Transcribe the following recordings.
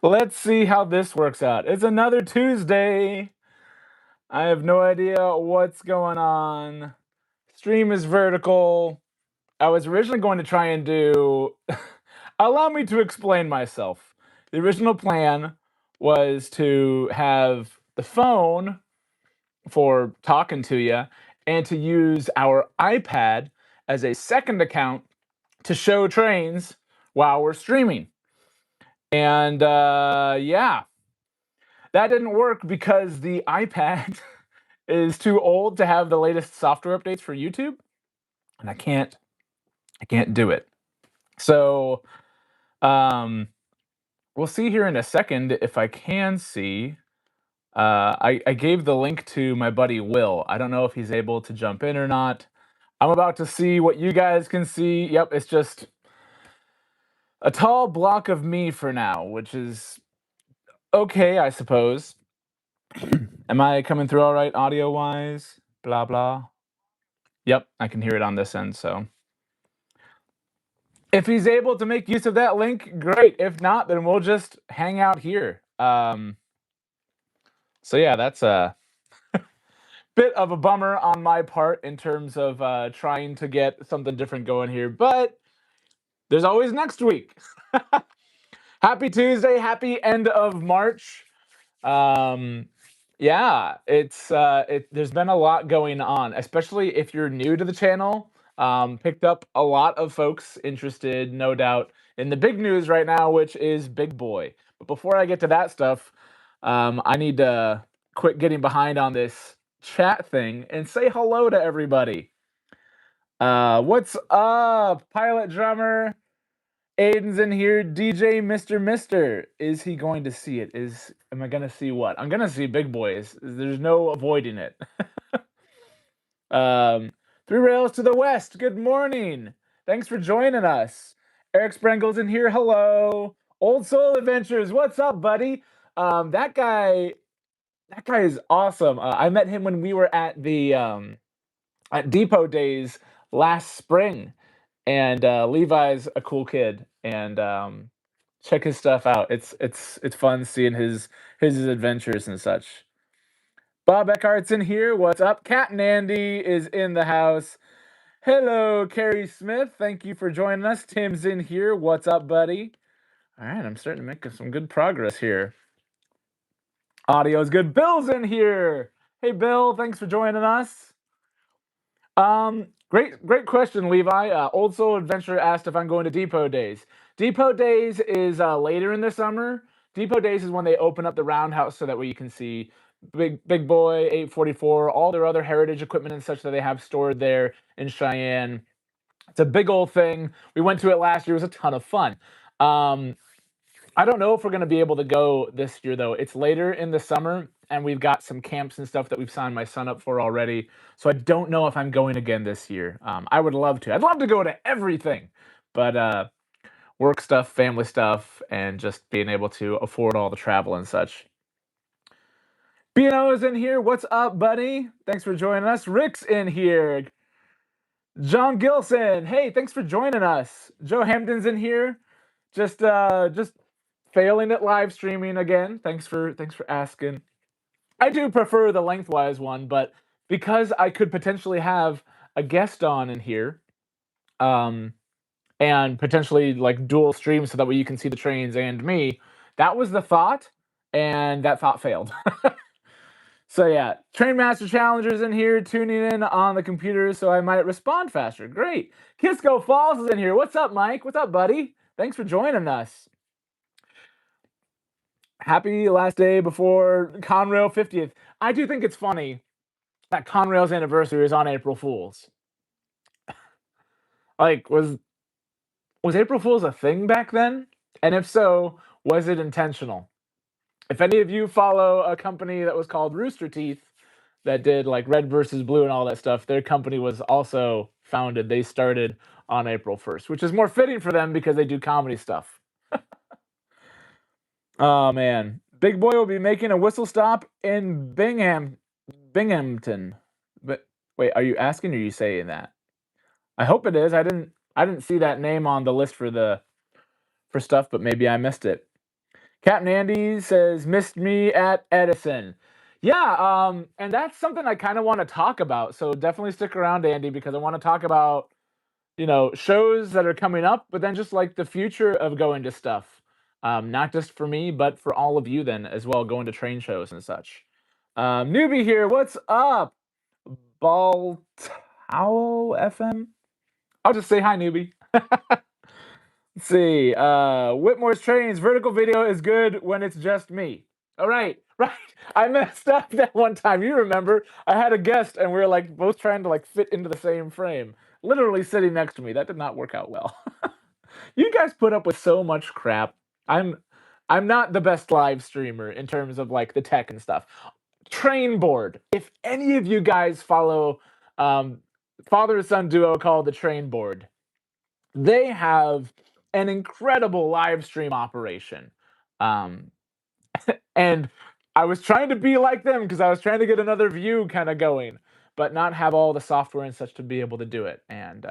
Let's see how this works out. It's another Tuesday. I have no idea what's going on. Stream is vertical. I was originally going to try and do. Allow me to explain myself. The original plan was to have the phone for talking to you and to use our iPad as a second account to show trains while we're streaming. And yeah, that didn't work because the iPad is too old to have the latest software updates for YouTube, and I can't do it. So, um, we'll see here in a second if I can see. I gave the link to my buddy Will. I don't know if he's able to jump in or not. I'm about to see what you guys can see. Yep, it's just a tall block of me for now, which is okay, I suppose. Am I coming through all right audio wise? Blah blah. Yep, I can hear it on this end. So if he's able to make use of that link, great. If not, then we'll just hang out here. So yeah, that's a bit of a bummer on my part in terms of trying to get something different going here. But there's always next week. Happy Tuesday. Happy end of March. Um, yeah, there's been a lot going on, especially if you're new to the channel. Picked up a lot of folks interested, no doubt, in the big news right now, which is Big Boy. But before I get to that stuff, I need to quit getting behind on this chat thing and say hello to everybody. What's up, Pilot Drummer? Aiden's in here. DJ Mr. Mister. Is he going to see it? Am I gonna see what? I'm gonna see Big Boys. There's no avoiding it. um, Three Rails to the West. Good morning. Thanks for joining us. Eric Sprengel's in here. Hello. Old Soul Adventures. What's up, buddy? That guy is awesome. I met him when we were at the at Depot Days last spring, and Levi's a cool kid, and check his stuff out. It's fun seeing his adventures and such. Bob Eckhart's in here. What's up? Cat and Andy is in the house. Hello, Carrie Smith. Thank you for joining us. Tim's in here. What's up, buddy? All right, I'm starting to make some good progress here. Audio's good. Bill's in here. Hey, Bill. Thanks for joining us. Great question, Levi. Old Soul Adventure asked if I'm going to Depot Days. Depot Days is later in the summer. Depot Days is when they open up the roundhouse so that way you can see Big Boy, 844, all their other heritage equipment and such that they have stored there in Cheyenne. It's a big old thing. We went to it last year. It was a ton of fun. I don't know if we're going to be able to go this year, though. It's later in the summer, and we've got some camps and stuff that we've signed my son up for already. So I don't know if I'm going again this year. I would love to. I'd love to go to everything, but work stuff, family stuff, and just being able to afford all the travel and such. Bino's in here. What's up, buddy? Thanks for joining us. Rick's in here. John Gilson. Hey, thanks for joining us. Joe Hampton's in here. Just failing at live streaming again. Thanks for asking. I do prefer the lengthwise one, but because I could potentially have a guest on in here, and potentially like dual stream so that way you can see the trains and me, that was the thought, and that thought failed. So yeah, Train Master Challengers in here, tuning in on the computer so I might respond faster. Great. Kisco Falls is in here. What's up, Mike? What's up, buddy? Thanks for joining us. Happy last day before Conrail 50th. I do think it's funny that Conrail's anniversary is on April Fool's. Like, was April Fool's a thing back then? And if so, was it intentional? If any of you follow a company that was called Rooster Teeth that did like red versus blue and all that stuff, their company was also founded. They started on April 1st, which is more fitting for them because they do comedy stuff. Oh man, Big Boy will be making a whistle stop in Binghamton. But wait, are you asking or are you saying that? I hope it is. I didn't see that name on the list for stuff, but maybe I missed it. Captain Andy says, missed me at Edison. Yeah, and that's something I kind of want to talk about. So definitely stick around, Andy, because I want to talk about, shows that are coming up, but then just like the future of going to stuff. Not just for me, but for all of you then as well, going to train shows and such. Newbie here, what's up? Baltao FM? I'll just say hi, newbie. Let's see. Whitmore's trains vertical video is good when it's just me. All right, right. I messed up that one time. You remember? I had a guest, and we were like both trying to like fit into the same frame, literally sitting next to me. That did not work out well. You guys put up with so much crap. I'm, I'm not the best live streamer in terms of like the tech and stuff. Train board. If any of you guys follow um, father son duo called the Train Board, they have an incredible live stream operation. Um, and I was trying to be like them because I was trying to get another view kind of going, but not have all the software and such to be able to do it. And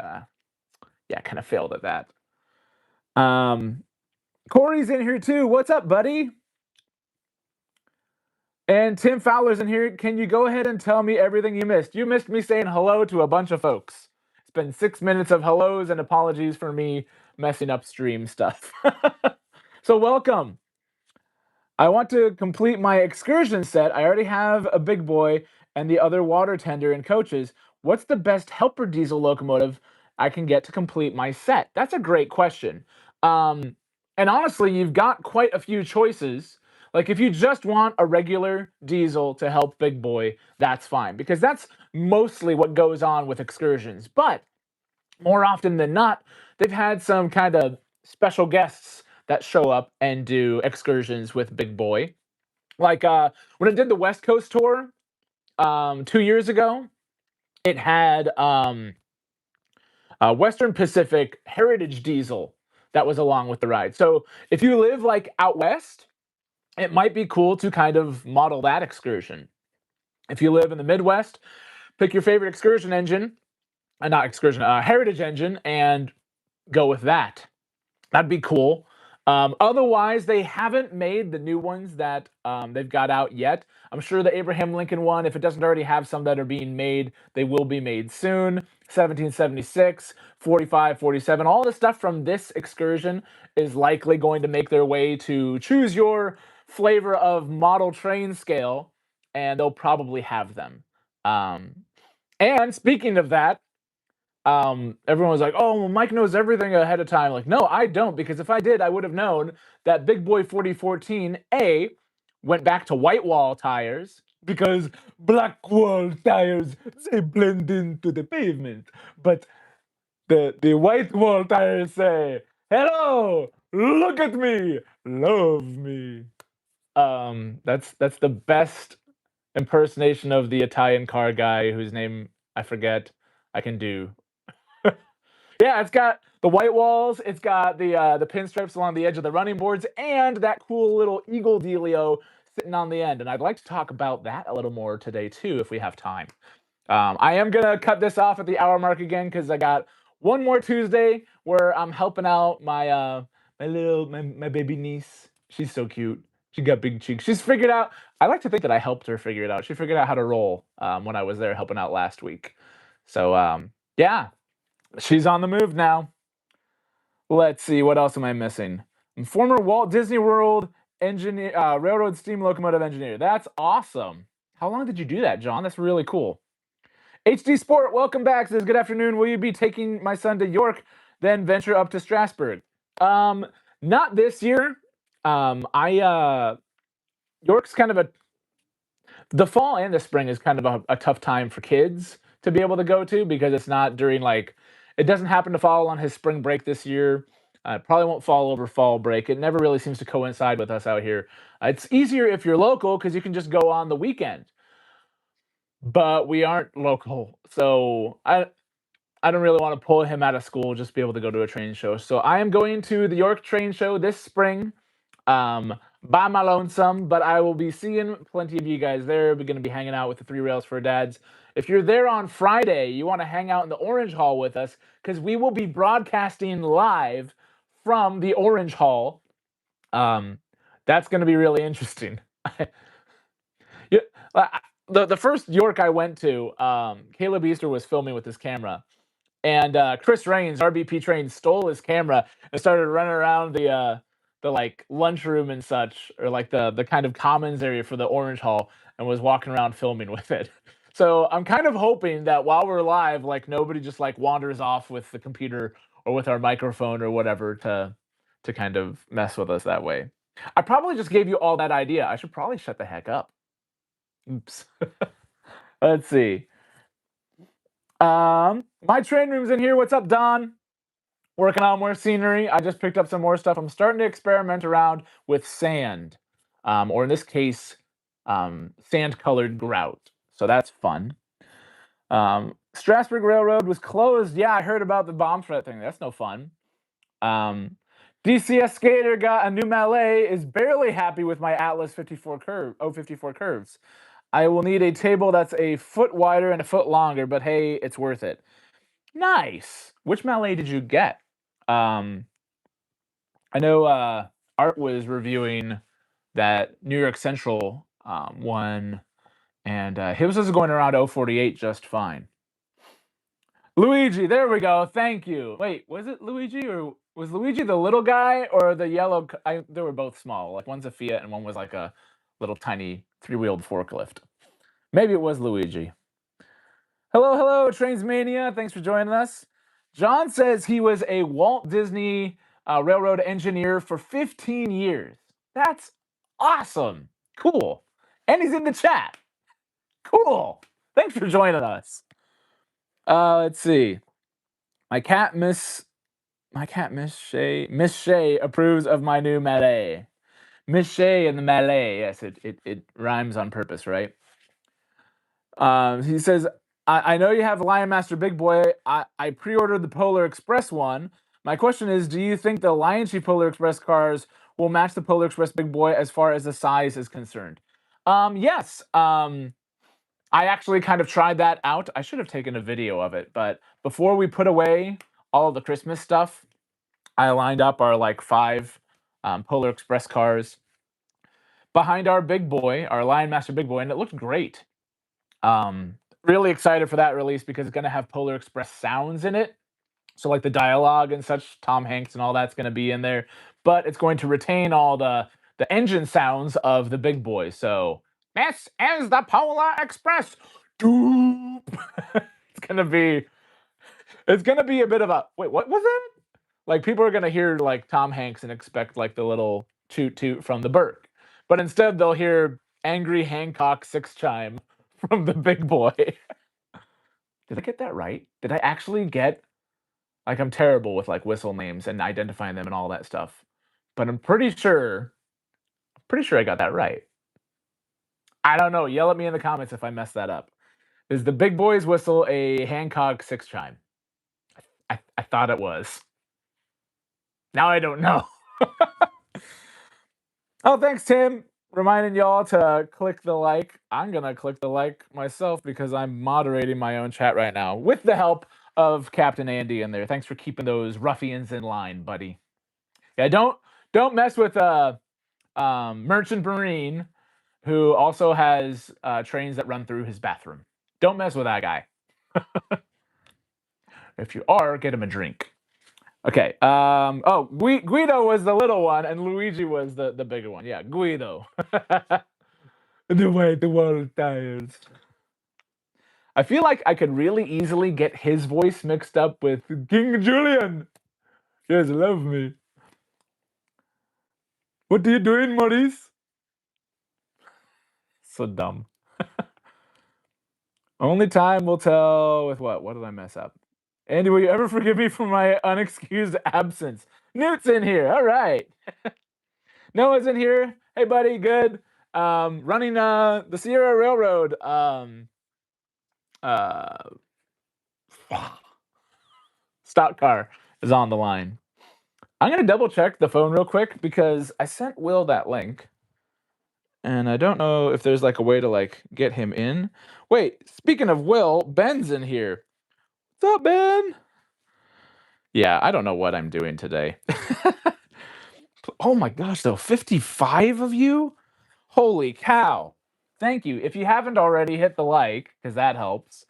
yeah, kind of failed at that. Corey's in here too. What's up, buddy? And Tim Fowler's in here. Can you go ahead and tell me everything you missed? You missed me saying hello to a bunch of folks. It's been 6 minutes of hellos and apologies for me messing up stream stuff. So welcome. I want to complete my excursion set. I already have a big boy and the other water tender and coaches. What's the best helper diesel locomotive I can get to complete my set? That's a great question. Um, and honestly, you've got quite a few choices. Like if you just want a regular diesel to help big boy, that's fine because that's mostly what goes on with excursions. But more often than not, they've had some kind of special guests that show up and do excursions with Big Boy. Like when I did the West Coast tour 2 years ago, it had Western Pacific Heritage Diesel that was along with the ride. So if you live like out west, it might be cool to kind of model that excursion. If you live in the Midwest, pick your favorite excursion engine, not excursion, heritage engine, and go with that. That'd be cool. Otherwise, they haven't made the new ones that they've got out yet. I'm sure the Abraham Lincoln one, if it doesn't already have some that are being made, they will be made soon. 1776, 45, 47, all the stuff from this excursion is likely going to make their way to choose your flavor of model train scale, and they'll probably have them. Um, and speaking of that, everyone was like, "Oh, well, Mike knows everything ahead of time." Like, no, I don't, because if I did, I would have known that Big Boy 4014 went back to white wall tires because black wall tires they blend into the pavement, but the white wall tires say, "Hello, look at me, love me." That's the best impersonation of the Italian car guy whose name I forget. I can do. Yeah, it's got the white walls, it's got the pinstripes along the edge of the running boards, and that cool little eagle dealio sitting on the end. And I'd like to talk about that a little more today too, if we have time. I am gonna cut this off at the hour mark again because I got one more Tuesday where I'm helping out my baby niece. She's so cute. She got big cheeks. She's figured out. I like to think that I helped her figure it out. She figured out how to roll when I was there helping out last week. So yeah, she's on the move now. Let's see, what else am I missing? I'm former Walt Disney World engineer, railroad steam locomotive engineer. That's awesome. How long did you do that, John? That's really cool. HD Sport, welcome back. Says, good afternoon. Will you be taking my son to York, then venture up to Strasbourg? Um, Not this year. I York's kind of the fall and the spring is kind of a tough time for kids to be able to go to because it's not during like it doesn't happen to fall on his spring break this year. It probably won't fall over fall break. It never really seems to coincide with us out here. It's easier if you're local because you can just go on the weekend. But we aren't local, so I don't really want to pull him out of school just to be able to go to a train show. So I am going to the York Train Show this spring by my lonesome, but I will be seeing plenty of you guys there. We're going to be hanging out with the Three Rails for Dads. If you're there on Friday, you want to hang out in the Orange Hall with us because we will be broadcasting live from the Orange Hall. Um, That's going to be really interesting. Yeah, the first York I went to, Caleb Easter was filming with his camera, and Chris Rains, RBP Train, stole his camera and started running around the like lunchroom and such, or like the kind of commons area for the Orange Hall, and was walking around filming with it. So I'm kind of hoping that while we're live, like nobody just like wanders off with the computer or with our microphone or whatever to kind of mess with us that way. I probably just gave you all that idea. I should probably shut the heck up. Oops. Let's see. My train room's in here. What's up, Don? Working on more scenery. I just picked up some more stuff. I'm starting to experiment around with sand, or in this case, sand-colored grout. So that's fun. Strasburg Railroad was closed. Yeah, I heard about the bomb threat thing. That's no fun. DCS Skater got a new Mallet. Is barely happy with my Atlas 54 curve. 54 curves. I will need a table that's a foot wider and a foot longer, but hey, it's worth it. Nice. Which Mallet did you get? I know Art was reviewing that New York Central one, and his was going around 048 just fine. Luigi, there we go. Thank you. Wait, was it Luigi, or was Luigi the little guy or the yellow? They were both small. Like one's a Fiat and one was like a little tiny three-wheeled forklift. Maybe it was Luigi. Hello, hello, Trainsmania. Thanks for joining us. John says he was a Walt Disney Railroad engineer for 15 years. That's awesome. Cool. And he's in the chat. Cool. Thanks for joining us. Let's see. My cat Miss Shay approves of my new Mallet. Miss Shay and the Mallet. Yes, it rhymes on purpose, right? He says, I know you have Lion Master Big Boy. I pre-ordered the Polar Express one. My question is, do you think the Lion Chief Polar Express cars will match the Polar Express Big Boy as far as the size is concerned? Yes. I actually kind of tried that out. I should have taken a video of it, but before we put away all of the Christmas stuff, I lined up our like 5 Polar Express cars behind our Big Boy, our Lion Master Big Boy, and it looked great. Really excited for that release because it's going to have Polar Express sounds in it. So like the dialogue and such, Tom Hanks and all that's going to be in there, but it's going to retain all the engine sounds of the Big Boy. So this is the Polar Express. Doop. it's gonna be a bit of a wait. What was that? Like people are gonna hear like Tom Hanks and expect like the little toot toot from the Burke, but instead they'll hear angry Hancock 6 chime from the Big Boy. Did I get that right? Did I actually get? Like I'm terrible with like whistle names and identifying them and all that stuff, but I'm pretty sure I got that right. I don't know. Yell at me in the comments if I mess that up. Is the Big Boy's whistle a Hancock 6 chime? I thought it was. Now I don't know. Oh, thanks, Tim. Reminding y'all to click the like. I'm going to click the like myself because I'm moderating my own chat right now with the help of Captain Andy in there. Thanks for keeping those ruffians in line, buddy. Yeah, don't mess with Merchant Marine, who also has trains that run through his bathroom. Don't mess with that guy. If you are, get him a drink. Okay. Oh, Guido was the little one, and Luigi was the bigger one. Yeah, Guido. The way the world tires. I feel like I could really easily get his voice mixed up with King Julian. Yes, love me. What are you doing, Maurice? So dumb. Only time will tell with what? What did I mess up? Andy, will you ever forgive me for my unexcused absence? Newt's in here. All right. Noah's in here. Hey, buddy. Good. Running the Sierra Railroad. Stock car is on the line. I'm going to double check the phone real quick because I sent Will that link. And I don't know if there's like a way to like get him in. Wait, speaking of Will, Ben's in here. What's up, Ben? Yeah, I don't know what I'm doing today. Oh my gosh, though, 55 of you? Holy cow. Thank you. If you haven't already, hit the like, because that helps.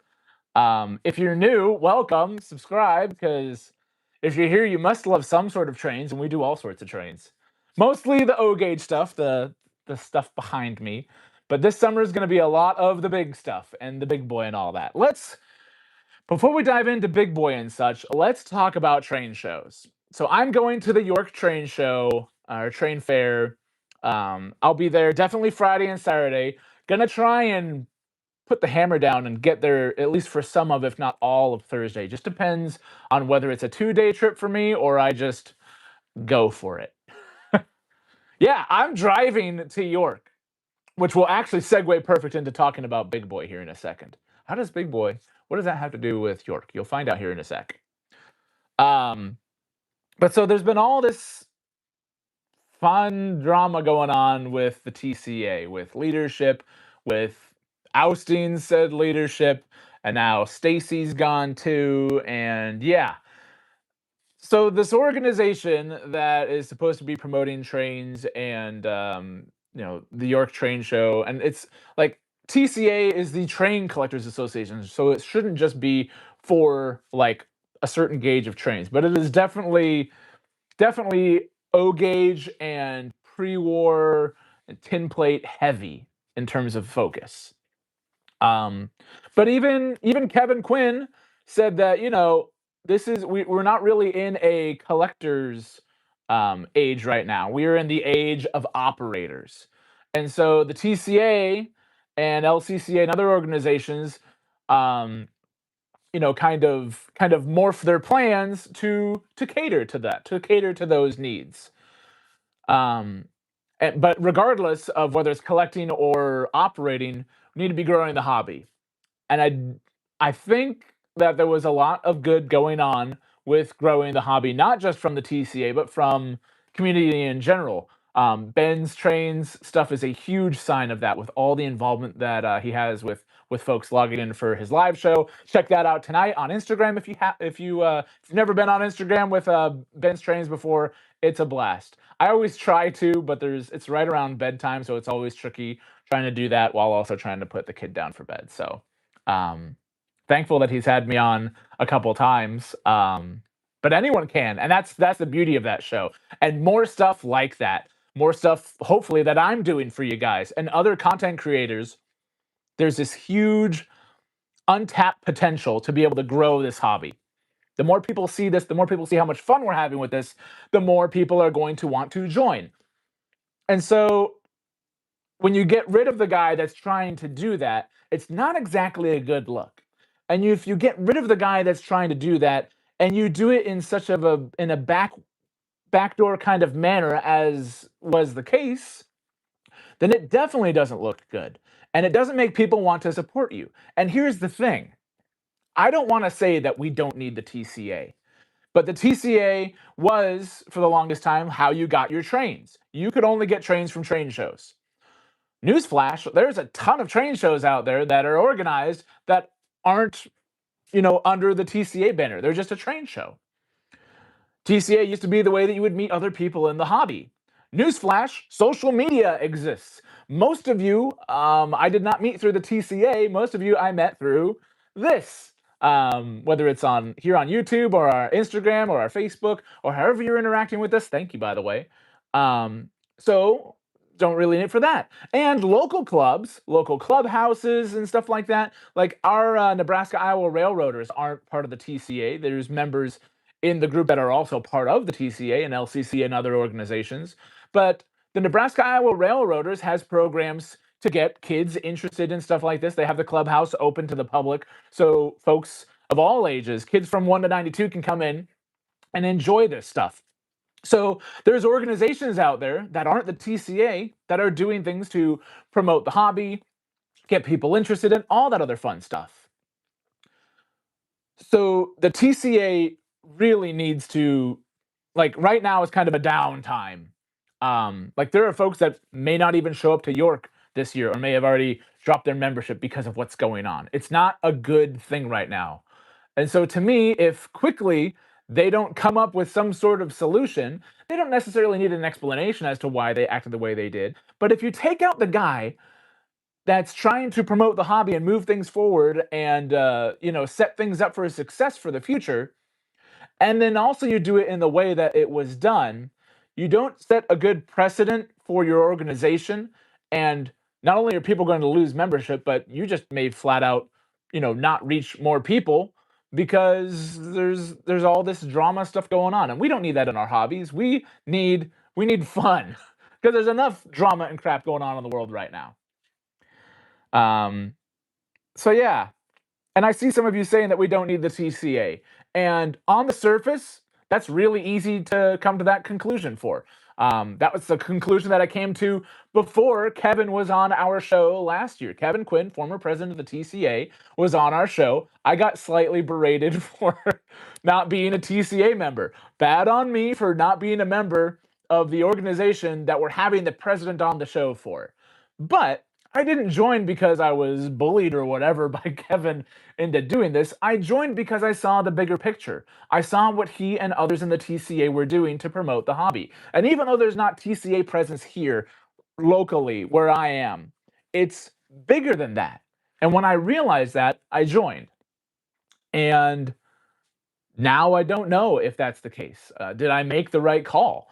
If you're new, welcome, subscribe, because if you're here, you must love some sort of trains, and we do all sorts of trains. Mostly the O gauge stuff, the stuff behind me. But this summer is going to be a lot of the big stuff and the big boy and all that. Before we dive into Big Boy and such, let's talk about train shows. So I'm going to the York Train Show, or train fair. I'll be there definitely Friday and Saturday. Gonna try and put the hammer down and get there at least for some of, if not all of Thursday. Just depends on whether it's a 2-day trip for me or I just go for it. Yeah, I'm driving to York, which will actually segue perfect into talking about Big Boy here in a second. How does Big Boy, what does that have to do with York? You'll find out here in a sec. Um, but so there's been all this fun drama going on with the TCA, with leadership, with ousting said leadership, and now Stacy's gone too. And yeah, so this organization that is supposed to be promoting trains and the York Train Show, and it's like TCA is the Train Collectors Association, so it shouldn't just be for like a certain gauge of trains, but it is definitely O gauge and pre-war and tin plate heavy in terms of focus. Um, but even Kevin Quinn said that we're not really in a collector's age right now. We are in the age of operators, and so the TCA and LCCA and other organizations, um, kind of morph their plans to cater to that, to cater to those needs. Um, but regardless of whether it's collecting or operating, we need to be growing the hobby. And I think that there was a lot of good going on with growing the hobby, not just from the TCA, but from community in general. Ben's trains stuff is a huge sign of that, with all the involvement that he has with folks logging in for his live show. Check that out tonight on Instagram if you've never been on Instagram with Ben's trains before. It's a blast. I always try to, but it's right around bedtime, so it's always tricky trying to do that while also trying to put the kid down for bed. So um, thankful that he's had me on a couple times. But anyone can, and that's the beauty of that show. And more stuff like that, more stuff hopefully that I'm doing for you guys and other content creators. There's this huge untapped potential to be able to grow this hobby. The more people see this, the more people see how much fun we're having with this, the more people are going to want to join. And so when you get rid of the guy that's trying to do that, it's not exactly a good look. And if you get rid of the guy that's trying to do that, and you do it in such of a in a backdoor kind of manner as was the case, then it definitely doesn't look good. And it doesn't make people want to support you. And here's the thing. I don't want to say that we don't need the TCA. But the TCA was, for the longest time, how you got your trains. You could only get trains from train shows. Newsflash, there's a ton of train shows out there that are organized that aren't, under the TCA banner. They're just a train show. TCA used to be the way that you would meet other people in the hobby. Newsflash, social media exists. Most of you, I did not meet through the TCA. Most of you I met through this. Whether it's here on YouTube or our Instagram or our Facebook or however you're interacting with us. Thank you, by the way. So don't really need it for that. And local clubs, local clubhouses and stuff like that. Like our Nebraska Iowa Railroaders aren't part of the TCA. There's members in the group that are also part of the TCA and LCC and other organizations. But the Nebraska Iowa Railroaders has programs to get kids interested in stuff like this. They have the clubhouse open to the public, so folks of all ages, kids from 1 to 92, can come in and enjoy this stuff. So there's organizations out there that aren't the TCA that are doing things to promote the hobby, get people interested in all that other fun stuff. So the TCA really needs to, like, right now is kind of a downtime. Like, there are folks that may not even show up to York this year or may have already dropped their membership because of what's going on. It's not a good thing right now. And so to me, if quickly they don't come up with some sort of solution, they don't necessarily need an explanation as to why they acted the way they did. But if you take out the guy that's trying to promote the hobby and move things forward and set things up for a success for the future, and then also you do it in the way that it was done, you don't set a good precedent for your organization. And not only are people going to lose membership, but you just may flat out, not reach more people because there's all this drama stuff going on. And we don't need that in our hobbies. We need fun because there's enough drama and crap going on in the world right now. Um, so yeah, and I see some of you saying that we don't need the TCA. And on the surface, that's really easy to come to that conclusion for. That was the conclusion that I came to before Kevin was on our show last year. Kevin Quinn, former president of the TCA, was on our show. I got slightly berated for not being a TCA member. Bad on me for not being a member of the organization that we're having the president on the show for. But I didn't join because I was bullied or whatever by Kevin into doing this. I joined because I saw the bigger picture. I saw what he and others in the TCA were doing to promote the hobby. And even though there's not TCA presence here locally where I am, it's bigger than that. And when I realized that, I joined. And now I don't know if that's the case. Did I make the right call?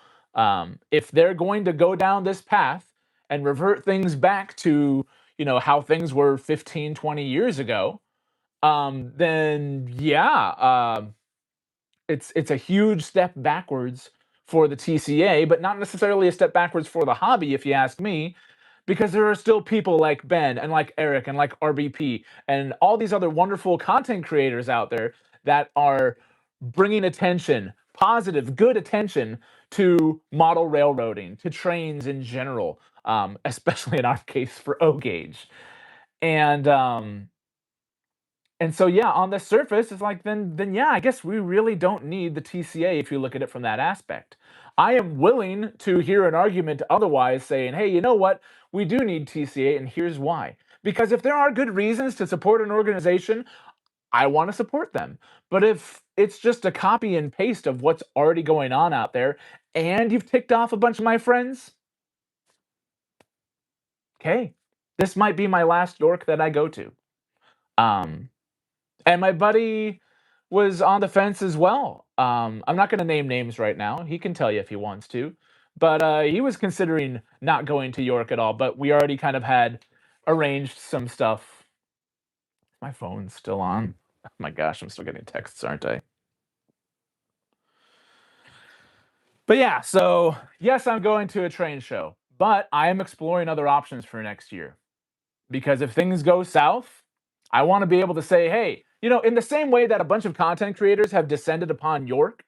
If they're going to go down this path and revert things back to, how things were 15, 20 years ago, then yeah, it's a huge step backwards for the TCA, but not necessarily a step backwards for the hobby, if you ask me, because there are still people like Ben and like Eric and like RBP and all these other wonderful content creators out there that are bringing attention, positive, good attention to model railroading, to trains in general, especially in our case for O gauge. And and so yeah, on the surface, it's like then yeah, I guess we really don't need the TCA if you look at it from that aspect. I am willing to hear an argument otherwise saying, hey, you know what? We do need TCA, and here's why. Because if there are good reasons to support an organization, I want to support them. But if it's just a copy and paste of what's already going on out there, and you've ticked off a bunch of my friends, okay, this might be my last dork that I go to. Um, And my buddy was on the fence as well. I'm not going to name names right now. He can tell you if he wants to. But he was considering not going to York at all. But we already kind of had arranged some stuff. My phone's still on. Oh my gosh, I'm still getting texts, aren't I? But yeah, so yes, I'm going to a train show. But I am exploring other options for next year. Because if things go south, I want to be able to say, hey, in the same way that a bunch of content creators have descended upon York,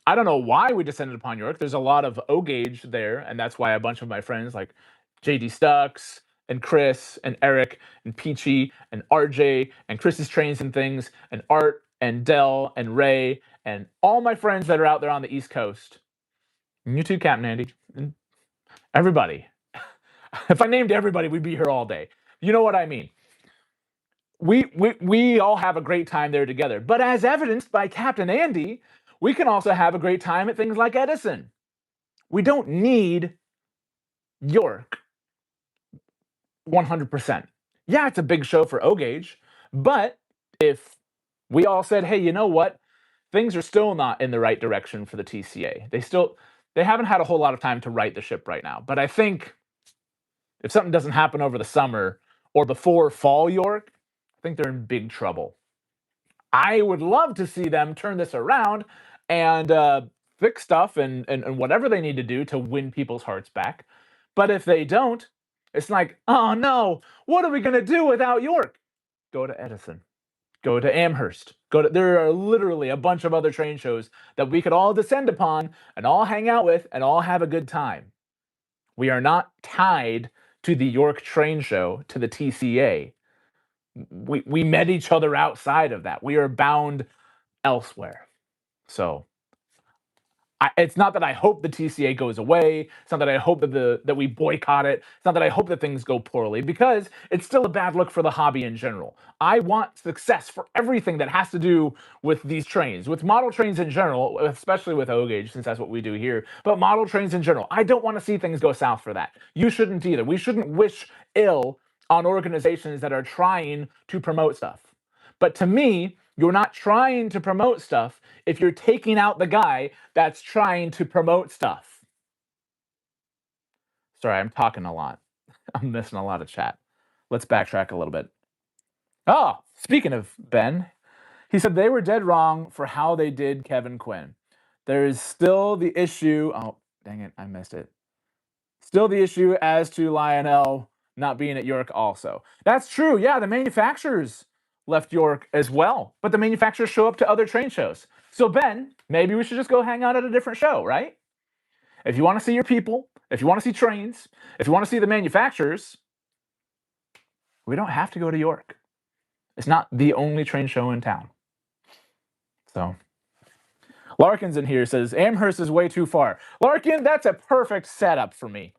I don't know why we descended upon York. There's a lot of O gauge there, and that's why a bunch of my friends like JD Stux and Chris and Eric and Peachy and RJ and Chris's Trains and Things and Art and Dell and Ray and all my friends that are out there on the East Coast. And you too, Captain Andy. And everybody. If I named everybody, we'd be here all day. You know what I mean? We all have a great time there together. But as evidenced by Captain Andy, we can also have a great time at things like Edison. We don't need York 100%. Yeah, it's a big show for O gauge, but if we all said, hey, you know what? Things are still not in the right direction for the TCA. They haven't had a whole lot of time to right the ship right now. But I think if something doesn't happen over the summer or before fall York, I think they're in big trouble. I would love to see them turn this around and fix stuff and whatever they need to do to win people's hearts back. But if they don't, it's like, oh no, what are we going to do without York? Go to Edison. Go to Amherst. There are literally a bunch of other train shows that we could all descend upon and all hang out with and all have a good time. We are not tied to the York train show, to the TCA. We met each other outside of that. We are bound elsewhere. So It's not that I hope the TCA goes away. It's not that I hope that we boycott it. It's not that I hope that things go poorly, because it's still a bad look for the hobby in general. I want success for everything that has to do with these trains, with model trains in general, especially with O gauge, since that's what we do here. But model trains in general, I don't want to see things go south for that. You shouldn't either. We shouldn't wish ill on organizations that are trying to promote stuff. But to me, you're not trying to promote stuff if you're taking out the guy that's trying to promote stuff. Sorry, I'm talking a lot. I'm missing a lot of chat. Let's backtrack a little bit. Oh, speaking of Ben, he said they were dead wrong for how they did Kevin Quinn. There is still the issue. Oh, dang it, I missed it. Still the issue as to Lionel not being at York also. That's true. Yeah, the manufacturers left York as well, but the manufacturers show up to other train shows. So Ben, maybe we should just go hang out at a different show, right? If you want to see your people, if you want to see trains, if you want to see the manufacturers, we don't have to go to York. It's not the only train show in town. So Larkin's in here, says Amherst is way too far. Larkin, that's a perfect setup for me.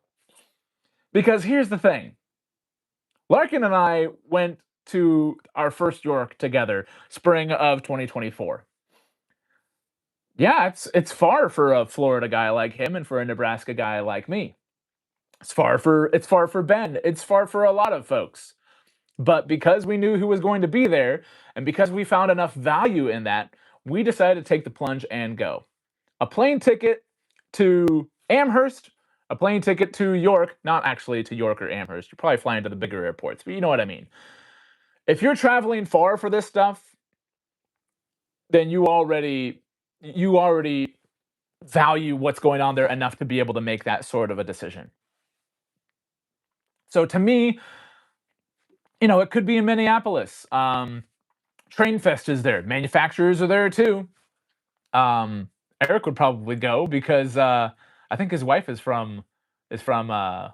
Because here's the thing. Larkin and I went to our first York together, spring of 2024. Yeah, it's far for a Florida guy like him and for a Nebraska guy like me. It's far for Ben. It's far for a lot of folks. But because we knew who was going to be there, and because we found enough value in that, we decided to take the plunge and go. A plane ticket to Amherst, a plane ticket to York, not actually to York or Amherst. You're probably flying to the bigger airports, but you know what I mean. If you're traveling far for this stuff, then you already value what's going on there enough to be able to make that sort of a decision. So to me, it could be in Minneapolis. Train Fest is there. Manufacturers are there too. Eric would probably go because I think his wife is from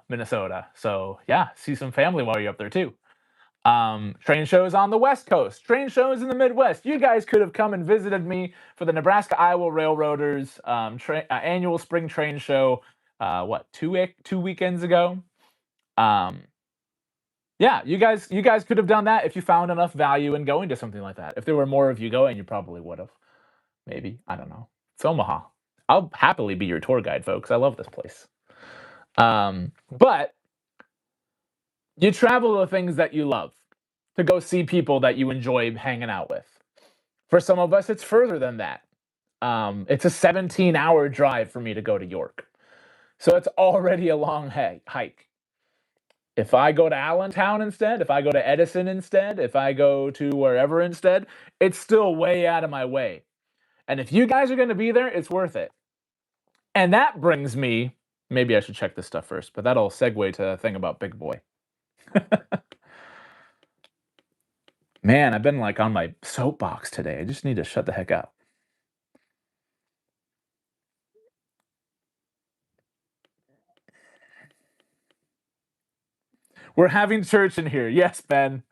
Minnesota. So yeah, see some family while you're up there too. Train shows on the West Coast, train shows in the Midwest. You guys could have come and visited me for the Nebraska Iowa Railroaders annual spring train show. What, two weekends ago? Um, yeah, you guys could have done that if you found enough value in going to something like that. If there were more of you going, you probably would have. Maybe, I don't know. It's Omaha. I'll happily be your tour guide, folks. I love this place. But you travel to things that you love, to go see people that you enjoy hanging out with. For some of us, it's further than that. It's a 17-hour drive for me to go to York. So it's already a long hike. If I go to Allentown instead, if I go to Edison instead, if I go to wherever instead, it's still way out of my way. And if you guys are going to be there, it's worth it. And that brings me, maybe I should check this stuff first, but that'll segue to the thing about Big Boy. Man, I've been like on my soapbox today. I just need to shut the heck up. We're having church in here. Yes, Ben.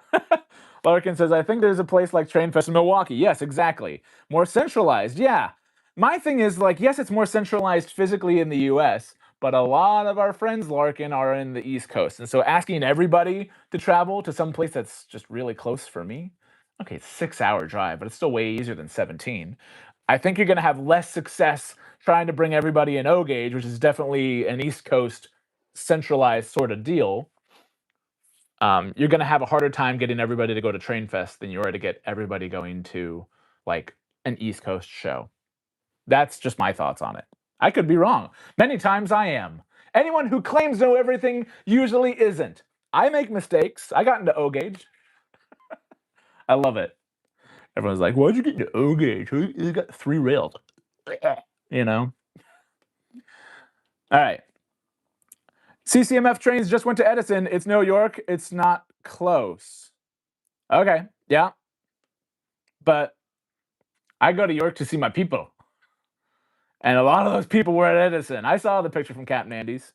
Larkin says, I think there's a place like Train Fest in Milwaukee. Yes, exactly. More centralized. Yeah. My thing is, like, yes, it's more centralized physically in the US, but a lot of our friends, Larkin, are in the East Coast. And so asking everybody to travel to some place that's just really close for me, okay, it's a 6-hour drive, but it's still way easier than 17. I think you're going to have less success trying to bring everybody in O gauge, which is definitely an East Coast centralized sort of deal. You're going to have a harder time getting everybody to go to Train Fest than you are to get everybody going to like an East Coast show. That's just my thoughts on it. I could be wrong. Many times I am. Anyone who claims to know everything usually isn't. I make mistakes. I got into O gauge. I love it. Everyone's like, why'd you get into O gauge? You got 3 rails. You know? All right. CCMF trains just went to Edison. It's New York. It's not close. Okay. Yeah. But I go to York to see my people. And a lot of those people were at Edison. I saw the picture from Captain Andy's.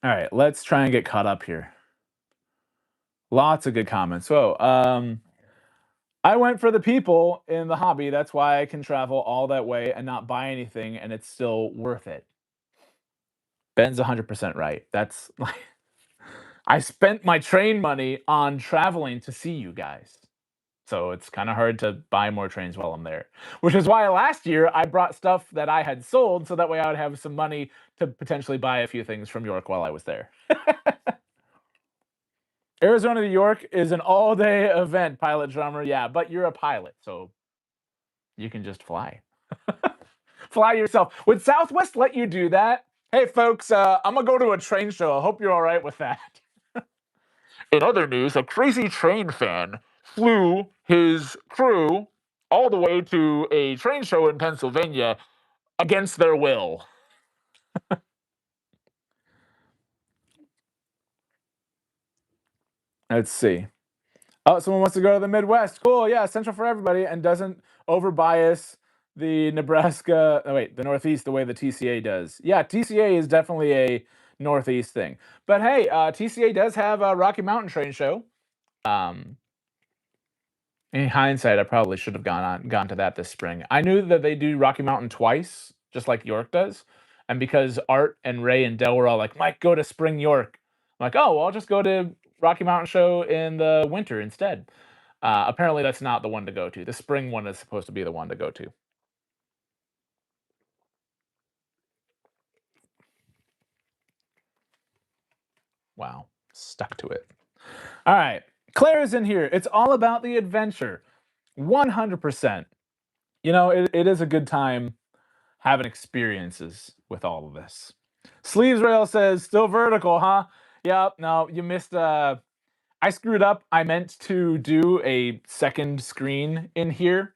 All right, let's try and get caught up here. Lots of good comments. So, I went for the people in the hobby. That's why I can travel all that way and not buy anything, and it's still worth it. Ben's 100% right. That's like I spent my train money on traveling to see you guys. So it's kind of hard to buy more trains while I'm there. Which is why last year I brought stuff that I had sold so that way I would have some money to potentially buy a few things from York while I was there. Arizona to York is an all-day event, Pilot Drummer. Yeah, but you're a pilot, so you can just fly. Fly yourself. Would Southwest let you do that? Hey, folks, I'm gonna go to a train show. I hope you're all right with that. In other news, a crazy train fan flew his crew all the way to a train show in Pennsylvania against their will. Let's see. Oh, someone wants to go to the Midwest. Cool. Yeah, Central for everybody and doesn't overbias the Nebraska, oh, wait, the Northeast the way the TCA does. Yeah, TCA is definitely a Northeast thing. But hey, TCA does have a Rocky Mountain Train Show. Um, in hindsight, I probably should have gone to that this spring. I knew that they do Rocky Mountain twice, just like York does. And because Art and Ray and Dell were all like, Mike, go to Spring York. I'm like, oh, well, I'll just go to Rocky Mountain Show in the winter instead. Apparently, that's not the one to go to. The spring one is supposed to be the one to go to. Wow, stuck to it. All right, Claire is in here. It's all about the adventure. 100%. You know, it is a good time having experiences with all of this. Sleeves Rail says, still vertical, huh? Yep, no, you missed. I screwed up. I meant to do a second screen in here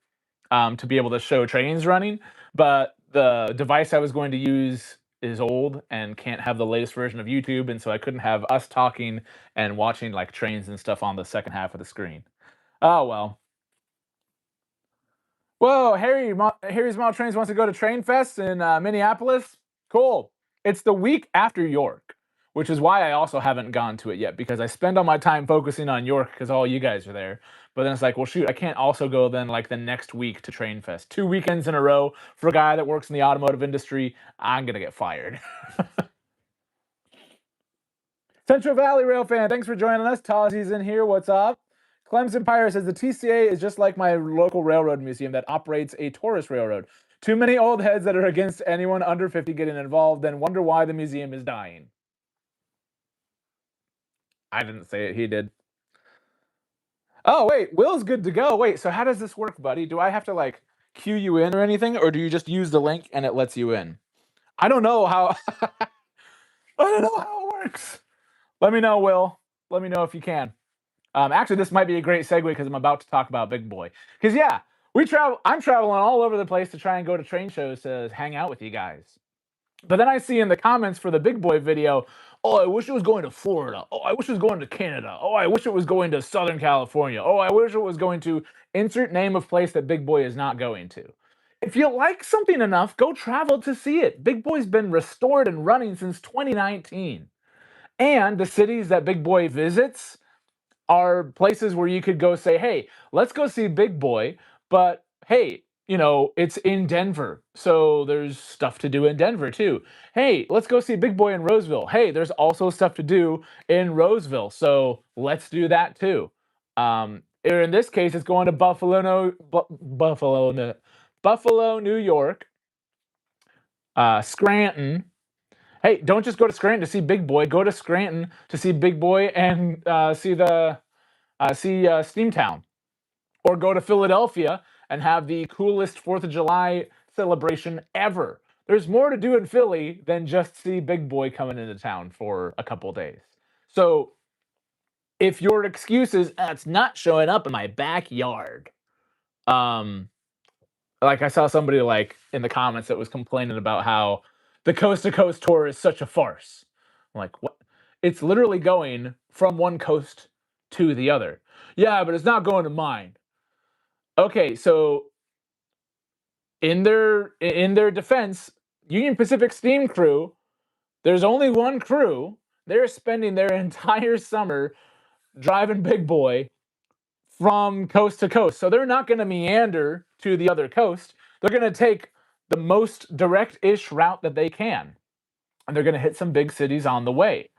to be able to show trains running, but the device I was going to use is old and can't have the latest version of YouTube, and so I couldn't have us talking and watching like trains and stuff on the second half of the screen. Oh well. Whoa, Harry's Model Trains wants to go to Train Fest in Minneapolis. Cool. It's the week after York, which is why I also haven't gone to it yet because I spend all my time focusing on York because all you guys are there. But then it's like, well, shoot, I can't also go then like the next week to Train Fest. 2 weekends in a row for a guy that works in the automotive industry. I'm gonna get fired. Central Valley Rail fan, thanks for joining us. Tozzy's in here. What's up? Clemson Pyre says the TCA is just like my local railroad museum that operates a tourist railroad. Too many old heads that are against anyone under 50 getting involved, then wonder why the museum is dying. I didn't say it, he did. Oh, wait, Will's good to go. Wait, so how does this work, buddy? Do I have to like cue you in or anything, or do you just use the link and it lets you in? I don't know how. I don't know how it works. Let me know, Will. Let me know if you can. Actually, this might be a great segue because I'm about to talk about Big Boy. Because yeah, we travel. I'm traveling all over the place to try and go to train shows to hang out with you guys. But then I see in the comments for the Big Boy video, oh, I wish it was going to Florida. Oh, I wish it was going to Canada. Oh, I wish it was going to Southern California. Oh, I wish it was going to insert name of place that Big Boy is not going to. If you like something enough, go travel to see it. Big Boy's been restored and running since 2019. And the cities that Big Boy visits are places where you could go say, hey, let's go see Big Boy, but hey, you know, it's in Denver. So there's stuff to do in Denver too. Hey, let's go see Big Boy in Roseville. Hey, there's also stuff to do in Roseville. So let's do that too. Or in this case, it's going to Buffalo, New York, Scranton. Hey, don't just go to Scranton to see Big Boy. Go to Scranton to see Big Boy and see Steamtown, or go to Philadelphia and have the coolest 4th of July celebration ever. There's more to do in Philly than just see Big Boy coming into town for a couple days. So if your excuse is it's not showing up in my backyard, um, like I saw somebody like in the comments that was complaining about how the coast to coast tour is such a farce. I'm like, what? It's literally going from one coast to the other. Yeah, but it's not going to mine. Okay, so in their defense, Union Pacific Steam Crew, there's only one crew. They're spending their entire summer driving Big Boy from coast to coast. So they're not going to meander to the other coast. They're going to take the most direct-ish route that they can, and they're going to hit some big cities on the way.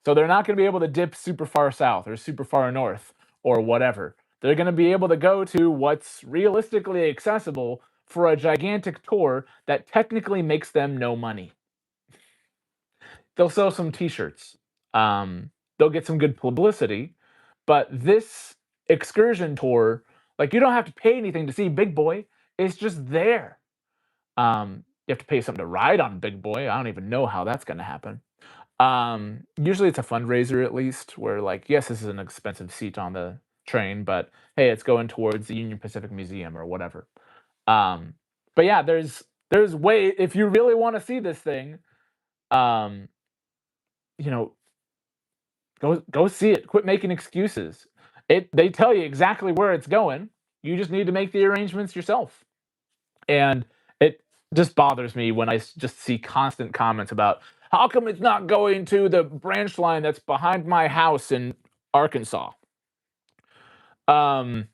So they're not going to be able to dip super far south or super far north or whatever. They're going to be able to go to what's realistically accessible for a gigantic tour that technically makes them no money. They'll sell some T-shirts. They'll get some good publicity, but this excursion tour, like, you don't have to pay anything to see Big Boy. It's just there. You have to pay something to ride on Big Boy. I don't even know how that's going to happen. Usually it's a fundraiser, at least, where, like, yes, this is an expensive seat on the train, but hey, it's going towards the Union Pacific Museum or whatever. Um, but yeah, there's way, if you really want to see this thing, um, you know, go see it. Quit making excuses. They tell you exactly where it's going. You just need to make the arrangements yourself. And it just bothers me when I just see constant comments about how come it's not going to the branch line that's behind my house in Arkansas. Because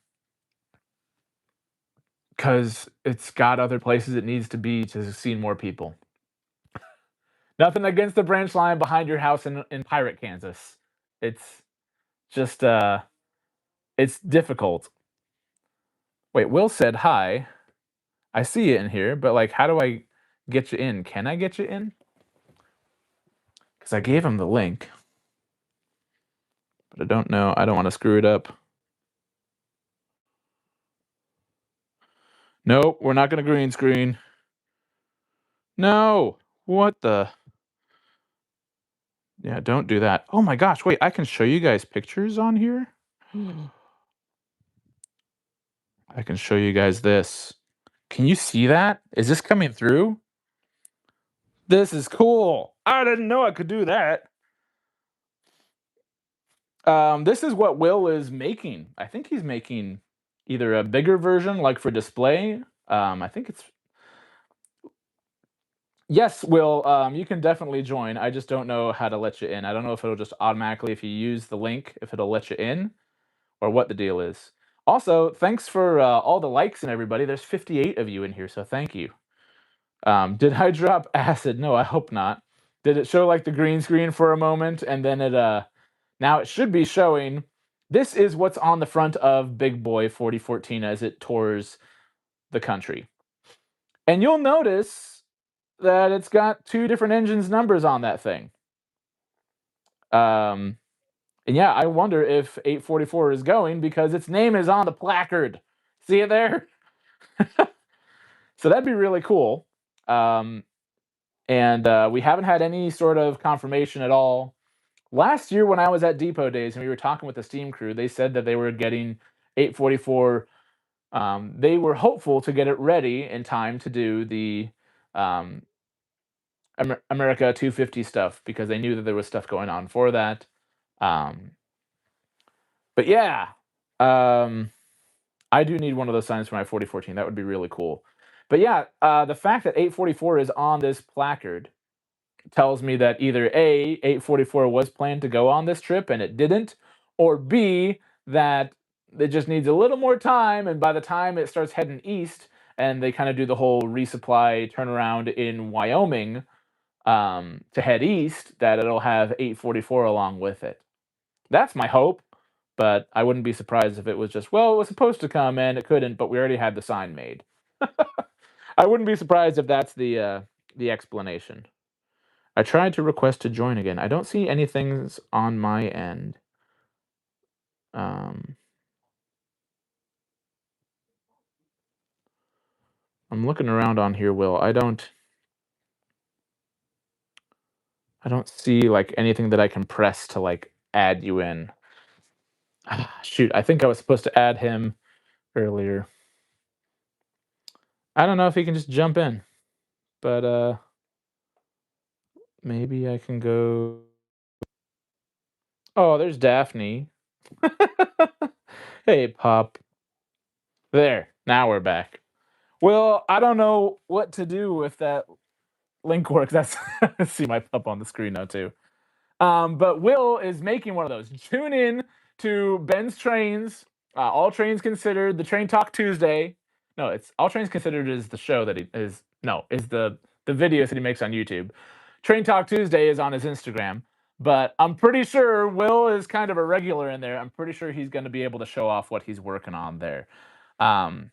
it's got other places it needs to be to see more people. Nothing against the branch line behind your house in Pirate, Kansas. It's just it's difficult. Wait, Will said hi. I see you in here, but, like, how do I get you in? Can I get you in? Because I gave him the link, but I don't know. I don't want to screw it up. Nope, we're not going to green screen. No! What the? Yeah, don't do that. Oh my gosh, wait, I can show you guys pictures on here? I can show you guys this. Can you see that? Is this coming through? This is cool. I didn't know I could do that. This is what Will is making. I think he's making either a bigger version, like, for display. I think it's Yes, Will, you can definitely join. I just don't know how to let you in. I don't know if it'll just automatically, if you use the link, if it'll let you in or what the deal is. Also, thanks for all the likes and everybody. There's 58 of you in here, so thank you. Did I drop acid? No, I hope not. Did it show, like, the green screen for a moment and then it now it should be showing. This is what's on the front of Big Boy 4014 as it tours the country. And you'll notice that it's got two different engines numbers on that thing. And yeah, I wonder if 844 is going because its name is on the placard. See it there? So that'd be really cool. And we haven't had any sort of confirmation at all. Last year, when I was at Depot Days and we were talking with the Steam crew, they said that they were getting 844. They were hopeful to get it ready in time to do the um, America 250 stuff because they knew that there was stuff going on for that. Um, but yeah, I do need one of those signs for my 4014. That would be really cool. But yeah, the fact that 844 is on this placard tells me that either A, 844 was planned to go on this trip and it didn't, or B, that it just needs a little more time, and by the time it starts heading east and they kind of do the whole resupply turnaround in Wyoming to head east, that it'll have 844 along with it. That's my hope, but I wouldn't be surprised if it was just, well, it was supposed to come and it couldn't, but we already had the sign made. I wouldn't be surprised if that's the explanation. I tried to request to join again. I don't see anything on my end. Um, I'm looking around on here, Will. I don't see, like, anything that I can press to, like, add you in. Shoot, I think I was supposed to add him earlier. I don't know if he can just jump in, but maybe I can go. Oh, there's Daphne. Hey, Pop. There. Now we're back. Well, I don't know what to do if that link works. That's see my pup on the screen now too. But Will is making one of those. Tune in to Ben's Trains All Trains Considered, the Train Talk Tuesday. No, it's All Trains Considered is the show that he is. No, is the videos that he makes on YouTube. Train Talk Tuesday is on his Instagram. But I'm pretty sure Will is kind of a regular in there. I'm pretty sure he's going to be able to show off what he's working on there. Um,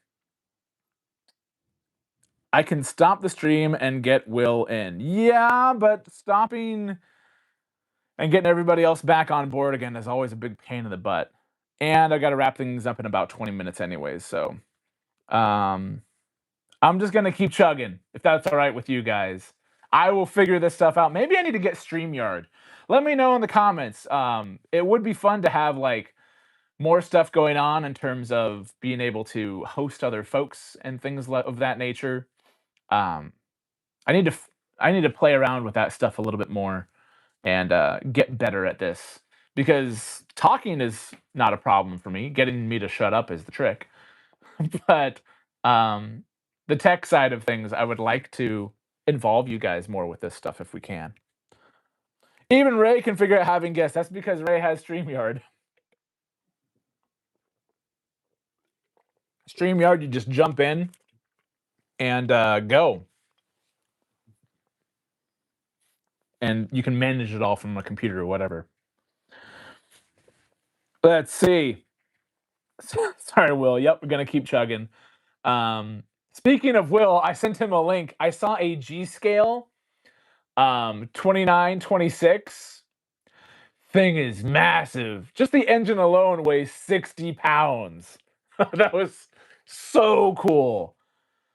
I can stop the stream and get Will in. Yeah, but stopping and getting everybody else back on board again is always a big pain in the butt. And I got to wrap things up in about 20 minutes anyways, so um I'm just going to keep chugging if that's all right with you guys. I will figure this stuff out. Maybe I need to get StreamYard. Let me know in the comments. It would be fun to have like more stuff going on in terms of being able to host other folks and things of that nature. Um, I need to I need to play around with that stuff a little bit more and get better at this because talking is not a problem for me. Getting me to shut up is the trick. But um, the tech side of things, I would like to involve you guys more with this stuff if we can. Even Ray can figure out having guests. That's because Ray has StreamYard. StreamYard, you just jump in and go. And you can manage it all from a computer or whatever. Let's see. Sorry, Will. Yep, we're going to keep chugging. Speaking of Will, I sent him a link. I saw a G scale 2926. Thing is massive. Just the engine alone weighs 60 pounds. That was so cool.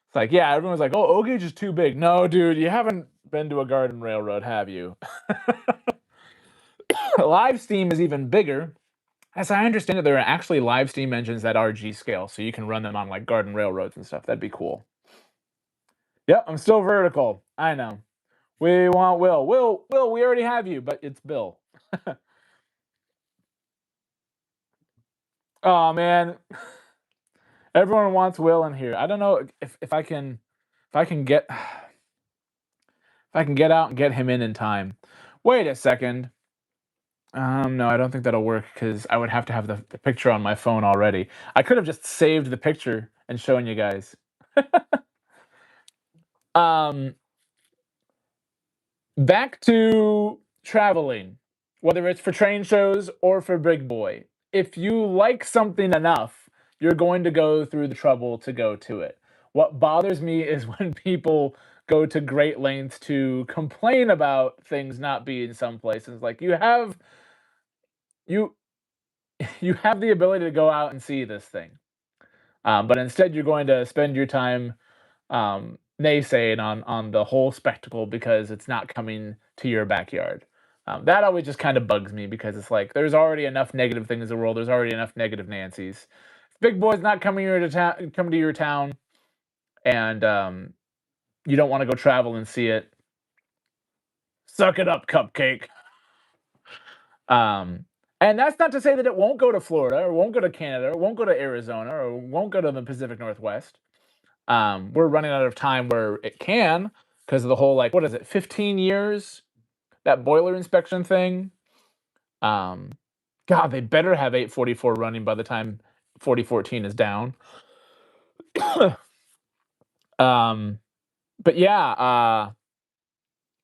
It's like, yeah, everyone's like, oh, O-Gauge is too big. No, dude, you haven't been to a garden railroad, have you? Live steam is even bigger. As I understand it, there are actually live steam engines that are G scale, so you can run them on like garden railroads and stuff. That'd be cool. Yep, I'm still vertical. I know. We want Will. Will, we already have you, but it's Bill. Oh man. Everyone wants Will in here. I don't know if I can get if I can get out and get him in time. Wait a second. No, I don't think that'll work because I would have to have the picture on my phone already. I could have just saved the picture and shown you guys. um, Back to traveling, whether it's for train shows or for Big Boy. If you like something enough, you're going to go through the trouble to go to it. What bothers me is when people go to great lengths to complain about things not being some places. Like you you have the ability to go out and see this thing, but instead you're going to spend your time naysaying on the whole spectacle because it's not coming to your backyard. That always just kind of bugs me because it's like there's already enough negative things in the world. There's already enough negative Nancys. If Big Boy's not coming here to town, come to your town, and you don't want to go travel and see it. Suck it up, cupcake. Um, and that's not to say that it won't go to Florida or won't go to Canada or won't go to Arizona or won't go to the Pacific Northwest. We're running out of time where it can because of the whole like what is it, 15 years that boiler inspection thing. Um, God, they better have 844 running by the time 4014 is down. um, but yeah,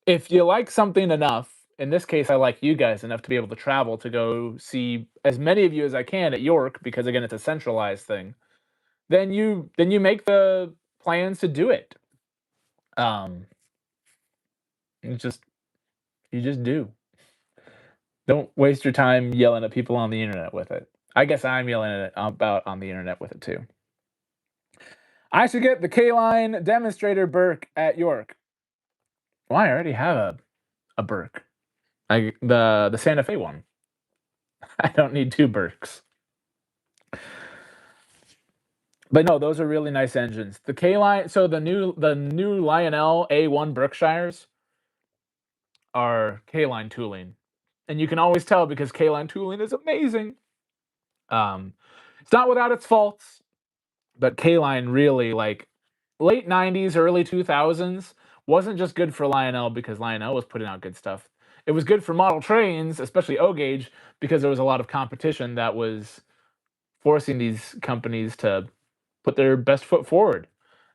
if you like something enough, in this case, I like you guys enough to be able to travel to go see as many of you as I can at York because again, it's a centralized thing. Then you make the plans to do it. Um, it's just you just do. Don't waste your time yelling at people on the internet with it. I guess I'm yelling at it about on the internet with it too. I should get the K-Line demonstrator Burke at York. Well, I already have a Burke. The Santa Fe one. I don't need two Burks. But no, those are really nice engines. The K-Line, so the new Lionel A1 Berkshires are K-Line tooling. And you can always tell because K-Line tooling is amazing. It's not without its faults, but K-Line really like late 90s, early 2000s wasn't just good for Lionel because Lionel was putting out good stuff. It was good for model trains, especially O-Gauge, because there was a lot of competition that was forcing these companies to put their best foot forward.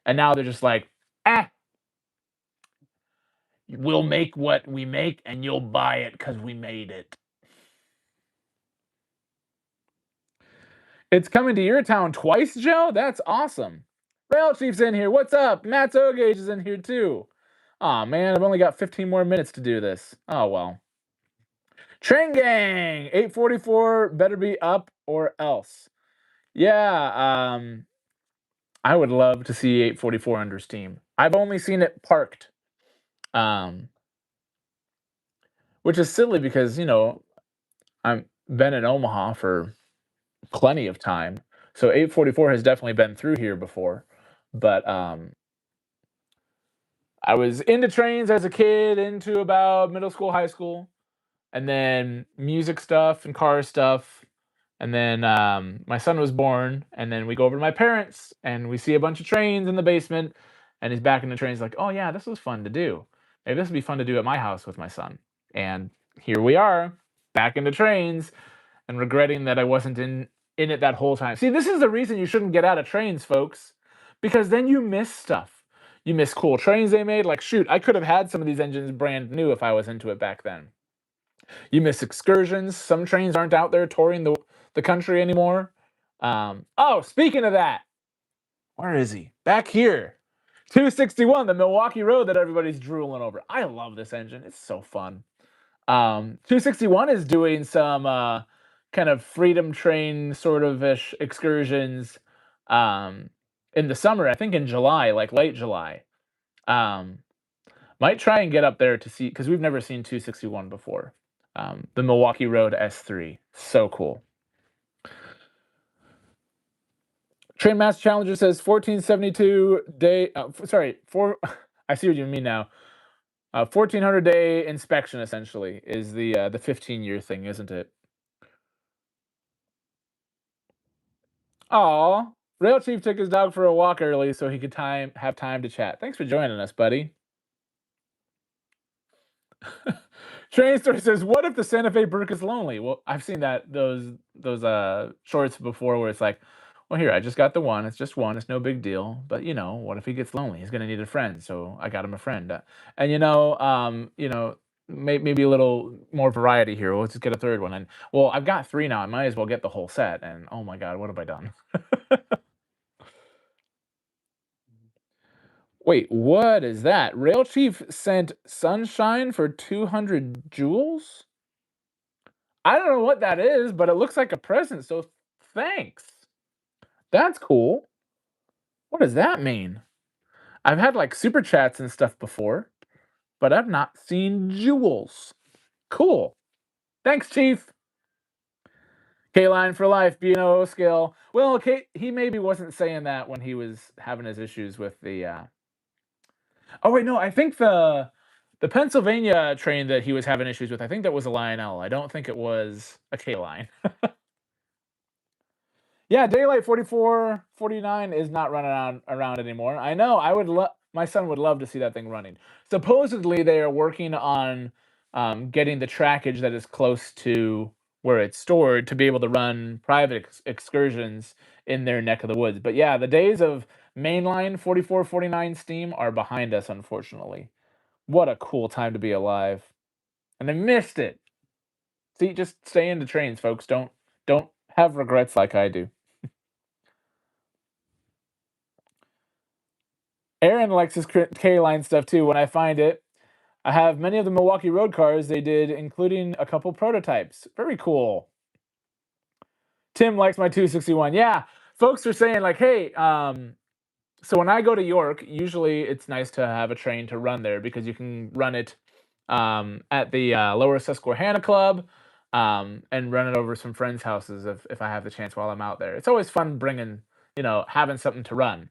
And now they're just like, ah, we'll make what we make and you'll buy it because we made it. It's coming to your town twice, Joe? That's awesome. Rail Chief's in here. What's up? Matt Ogage is in here too. Aw, man, I've only got 15 more minutes to do this. Oh, well. Train Gang! 844 better be up or else. Yeah, I would love to see 844 under steam. I've only seen it parked. Um, which is silly because, I've been in Omaha for plenty of time. So 844 has definitely been through here before. But I was into trains as a kid, into about middle school, high school, and then music stuff and car stuff. And then my son was born, and then we go over to my parents and we see a bunch of trains in the basement. And he's back in the train. He's like, oh, yeah, this was fun to do. Maybe this would be fun to do at my house with my son. And here we are, back into trains and regretting that I wasn't in it that whole time. See, this is the reason you shouldn't get out of trains, folks, because then you miss stuff. You miss cool trains they made. Like, shoot, I could have had some of these engines brand new if I was into it back then. You miss excursions. Some trains aren't out there touring the country anymore. Oh, speaking of that, where is he? Back here. 261, the Milwaukee Road that everybody's drooling over. I love this engine. It's so fun. 261 is doing some kind of freedom train sort of ish excursions in the summer. I think in July, like late July. Um, might try and get up there to see because we've never seen 261 before. The Milwaukee Road S3, so cool. Train Mass Challenger says 1472 day. Sorry, four. I see what you mean now. 1400-day inspection essentially is the 15-year thing, isn't it? Aw, Rail Chief took his dog for a walk early so he could have time to chat. Thanks for joining us, buddy. Train Story says, "What if the Santa Fe Burke is lonely?" Well, I've seen those shorts before where it's like, "Well, here I just got the one. It's just one. It's no big deal. But what if he gets lonely? He's gonna need a friend. So I got him a friend. And maybe a little more variety here. Let's just get a third one. And well, I've got three now. I might as well get the whole set. And oh my god, what have I done? Wait, what is that? Rail Chief sent Sunshine for 200 jewels? I don't know what that is, but it looks like a present, so thanks. That's cool. What does that mean? I've had like super chats and stuff before, but I've not seen jewels. Cool. Thanks, Chief. K-Line for life, B&O scale. Well, he maybe wasn't saying that when he was having his issues with the Oh wait, no, I think the Pennsylvania train that he was having issues with, I think that was a Lionel. I don't think it was a K-line. Yeah, Daylight 4449 is not running around anymore. I know. My son would love to see that thing running. Supposedly they are working on getting the trackage that is close to where it's stored to be able to run private excursions in their neck of the woods. But yeah, the days of mainline 4449 steam are behind us, unfortunately. What a cool time to be alive. And I missed it. See, just stay into trains, folks. Don't have regrets like I do. Aaron likes his K-line stuff too. When I find it, I have many of the Milwaukee Road cars they did, including a couple prototypes. Very cool. Tim likes my 261. Yeah, folks are saying like, hey, so when I go to York, usually it's nice to have a train to run there because you can run it at the Lower Susquehanna Club and run it over some friends' houses if I have the chance while I'm out there. It's always fun bringing, having something to run.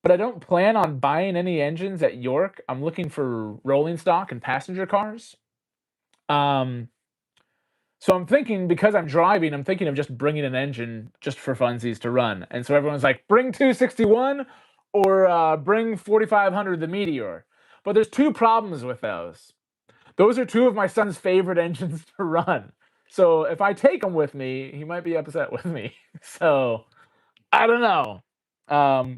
But I don't plan on buying any engines at York. I'm looking for rolling stock and passenger cars. Um, so I'm thinking because I'm driving, I'm thinking of just bringing an engine just for funsies to run. And so everyone's like, bring 261 or bring 4500 the Meteor. But there's two problems with those. Those are two of my son's favorite engines to run. So if I take him with me, he might be upset with me. So I don't know.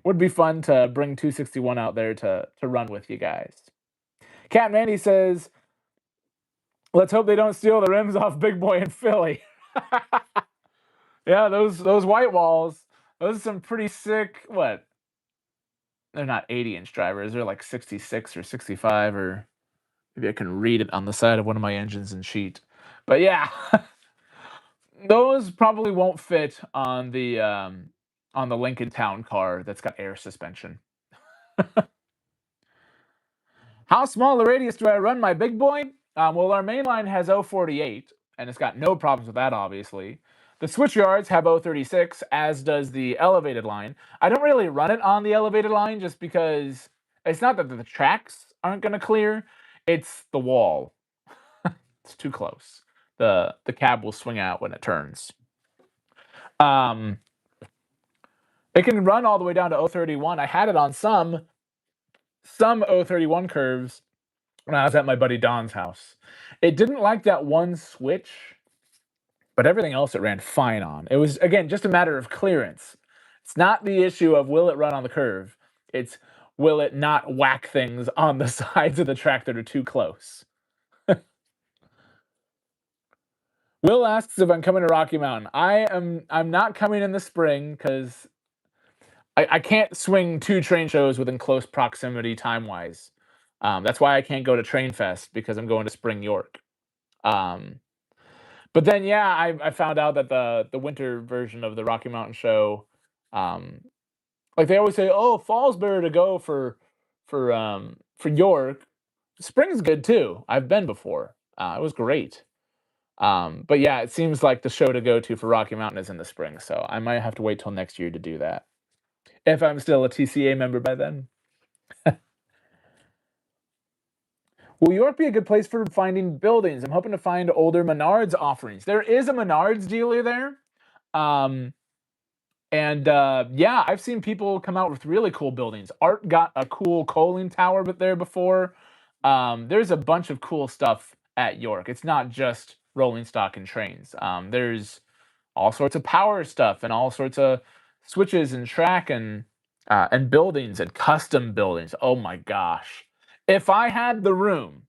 Would be fun to bring 261 out there to run with you guys. Cat Mandy says, "Let's hope they don't steal the rims off Big Boy in Philly." Yeah, those white walls. Those are some pretty sick. What? They're not 80-inch drivers. They're like 66 or 65, or maybe I can read it on the side of one of my engines and sheet. But yeah, those probably won't fit on the Lincoln Town car that's got air suspension. How small a radius do I run my big boy? Well, our main line has 048, and it's got no problems with that, obviously. The switch yards have 036, as does the elevated line. I don't really run it on the elevated line just because it's not that the tracks aren't going to clear, it's the wall. It's too close. The cab will swing out when it turns. Um, it can run all the way down to 031. I had it on some 031 curves when I was at my buddy Don's house. It didn't like that one switch, but everything else it ran fine on. It was, again, just a matter of clearance. It's not the issue of will it run on the curve. It's will it not whack things on the sides of the track that are too close. Will asks if I'm coming to Rocky Mountain. I'm not coming in the spring because I can't swing 2 train shows within close proximity time-wise. That's why I can't go to Train Fest, because I'm going to Spring York. Um, but then, yeah, I found out that the winter version of the Rocky Mountain Show, um, like they always say, oh, fall's better to go for York. Spring's good too. I've been before. It was great. But yeah, it seems like the show to go to for Rocky Mountain is in the spring, so I might have to wait till next year to do that. If I'm still a TCA member by then. Will York be a good place for finding buildings? I'm hoping to find older Menards offerings. There is a Menards dealer there. Um, and yeah, I've seen people come out with really cool buildings. Art got a cool coaling tower there before. There's a bunch of cool stuff at York. It's not just rolling stock and trains. There's all sorts of power stuff and all sorts of switches and track and buildings and custom buildings. Oh my gosh. If I had the room,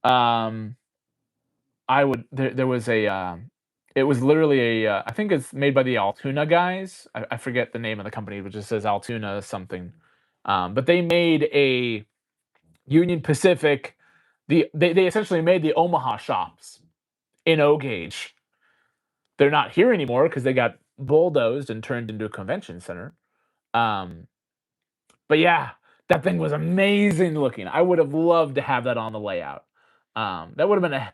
um, I would. There was a. It was literally a. I think it's made by the Altoona guys. I forget the name of the company, but just says Altoona something. But they made a Union Pacific. They essentially made the Omaha shops in O gauge. They're not here anymore because they got bulldozed and turned into a convention center. Um, but yeah, that thing was amazing looking. I would have loved to have that on the layout. That would have been a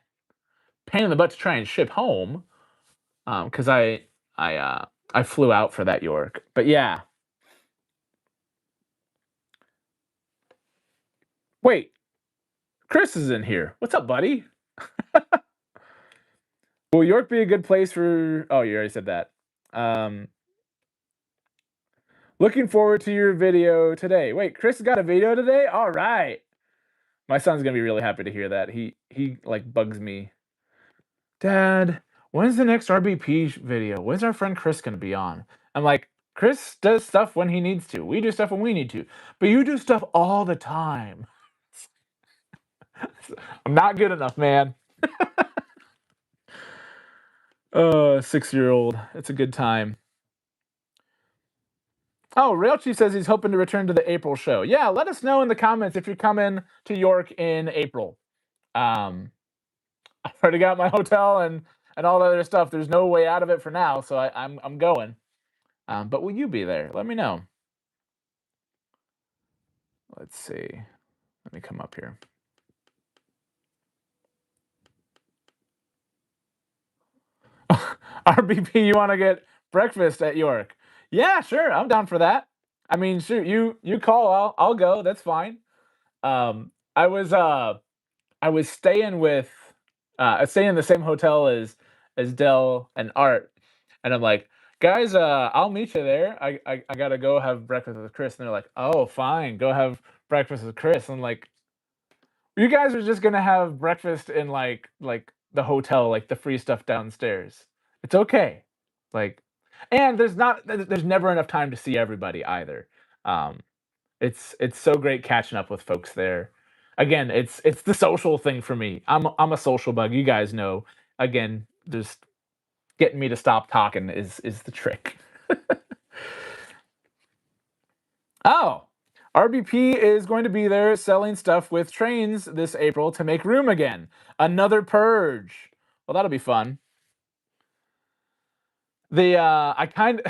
pain in the butt to try and ship home, because I flew out for that York. But yeah, wait, Chris is in here. What's up, buddy? Will York be a good place for? Oh, you already said that. Um, Looking forward to your video today. Wait, Chris got a video today? All right. My son's gonna be really happy to hear that. He like bugs me. Dad, when's the next RBP video? When's our friend Chris gonna be on? I'm like, Chris does stuff when he needs to. We do stuff when we need to. But you do stuff all the time. I'm not good enough, man. 6-year-old. It's a good time. Oh, Railchi says he's hoping to return to the April show. Yeah, let us know in the comments if you're coming to York in April. I've already got my hotel and all that other stuff. There's no way out of it for now, so I'm going. But will you be there? Let me know. Let's see. Let me come up here. RBP, you want to get breakfast at York? Yeah, sure. I'm down for that. I mean, shoot, you call, I'll go. That's fine. Um, I was uh I was staying in the same hotel as Dell and Art, and I'm like, guys, I'll meet you there. I gotta go have breakfast with Chris, and they're like, oh, fine, go have breakfast with Chris. I'm like, you guys are just gonna have breakfast in like the hotel, like the free stuff downstairs. It's okay. Like, and there's never enough time to see everybody either. Um, it's so great catching up with folks there. Again, it's the social thing for me. I'm a social bug. You guys know. Again, just getting me to stop talking is the trick. Oh, RBP is going to be there selling stuff with trains this April to make room again. Another purge. Well, that'll be fun. The I kind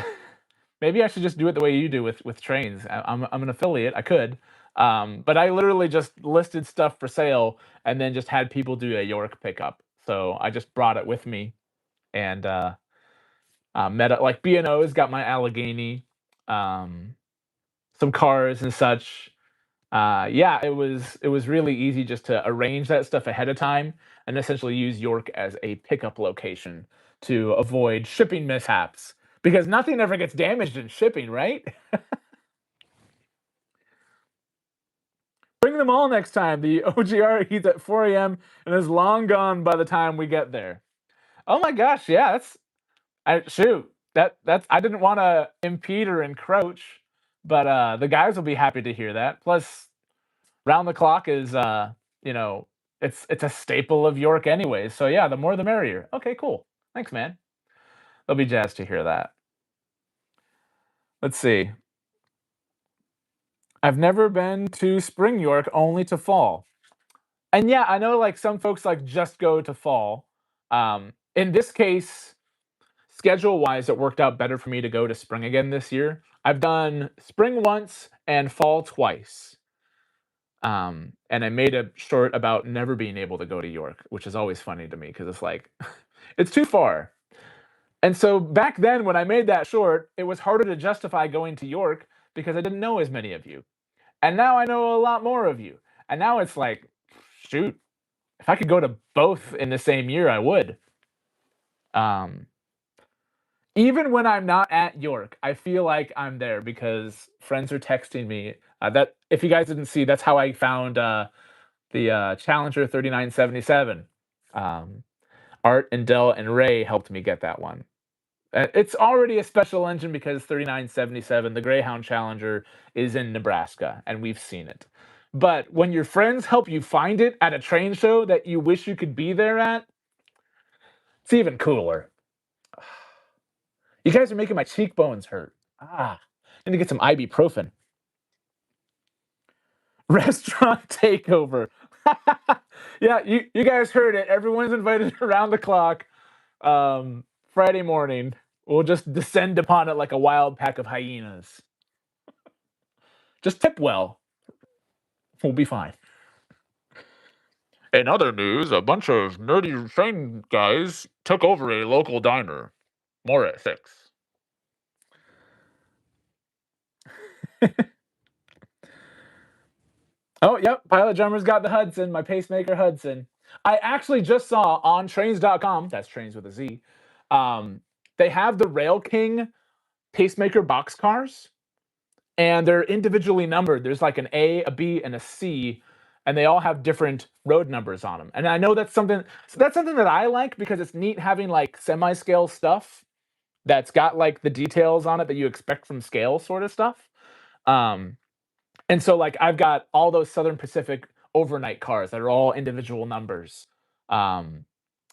maybe I should just do it the way you do with trains. I'm an affiliate. I could. But I literally just listed stuff for sale and then just had people do a York pickup. So I just brought it with me and met up like B&O's got my Allegheny, um, some cars and such. Yeah, it was really easy just to arrange that stuff ahead of time and essentially use York as a pickup location to avoid shipping mishaps because nothing ever gets damaged in shipping, right? Bring them all next time. The OGR eats at 4 a.m. and is long gone by the time we get there. Oh my gosh, yeah, shoot. That's I didn't want to impede or encroach, but the guys will be happy to hear that. Plus, round the clock is you know, it's a staple of York anyways. So yeah, the more the merrier. Okay, cool. Thanks, man. They'll be jazzed to hear that. Let's see. I've never been to spring York, only to fall. And yeah, I know like some folks like just go to fall. In this case, schedule wise, it worked out better for me to go to spring again this year. I've done spring once and fall twice. And I made a short about never being able to go to York, which is always funny to me because it's like, it's too far. And so back then, when I made that short, it was harder to justify going to York because I didn't know as many of you. And now I know a lot more of you. And now it's like, shoot, if I could go to both in the same year, I would. Um, Even when I'm not at York, I feel like I'm there because friends are texting me. That if you guys didn't see, that's how I found the Challenger 3977. Um, Art and Dell and Ray helped me get that one. It's already a special engine because 3977, the Greyhound Challenger, is in Nebraska, and we've seen it. But when your friends help you find it at a train show that you wish you could be there at, it's even cooler. You guys are making my cheekbones hurt. I need to get some ibuprofen. Restaurant takeover. Yeah, you guys heard it. Everyone's invited around the clock. Friday morning. We'll just descend upon it like a wild pack of hyenas. Just tip well. We'll be fine. In other news, a bunch of nerdy train guys took over a local diner. More at 6. Oh, yep. Pilot Drummer's got the Hudson, my pacemaker Hudson. I actually just saw on trains.com, that's trains with a Z, um, they have the Rail King pacemaker boxcars, and they're individually numbered. There's like an A, a B, and a C, and they all have different road numbers on them. And I know that's something that I like because it's neat having like semi-scale stuff that's got like the details on it that you expect from scale sort of stuff. Um, and so like I've got all those Southern Pacific overnight cars that are all individual numbers. Um,